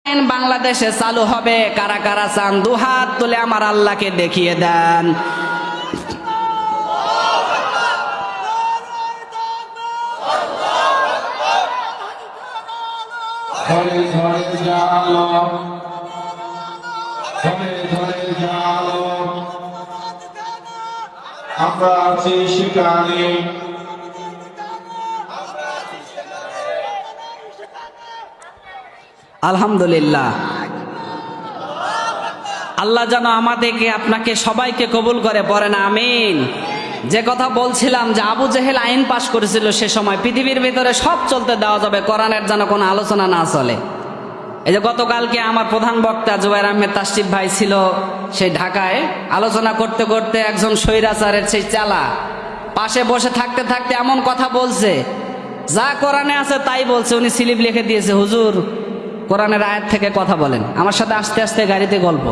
আইন বাংলাদেশে চালু হবে, কারা কারা চান দুহাত তুলে আমার আল্লাহকে দেখিয়ে দেন। ধরে ধরে জালো, ধরে ধরে জালো, আমরা আছি সেখানে। আলহামদুলিল্লাহ, আল্লাহ যেন আমাদেরকে আপনাকে সবাইকে কবুল করে, পড়েন আমিন। যে কথা বলছিলাম যে আবু জেহেল আইন পাশ করেছিল, সে সময় পৃথিবীর ভিতরে সব চলতে দেওয়া যাবে, কোরআনের যেন কোনো আলোচনা না চলে। এই যে গতকালকে আমার প্রধান বক্তা জুবাইর আহমেদ তাসরিফ ভাই ছিল সেই ঢাকায়, আলোচনা করতে করতে একজন স্বৈরাচারের সেই চালা পাশে বসে থাকতে থাকতে এমন কথা বলছে, যা কোরআনে আছে তাই বলছে। উনি স্লিপ লিখে দিয়েছে, হুজুর কোরআনের আয়াত থেকে কথা বলেন। আমার সাথে আস্তে আস্তে গাড়িতে গল্প।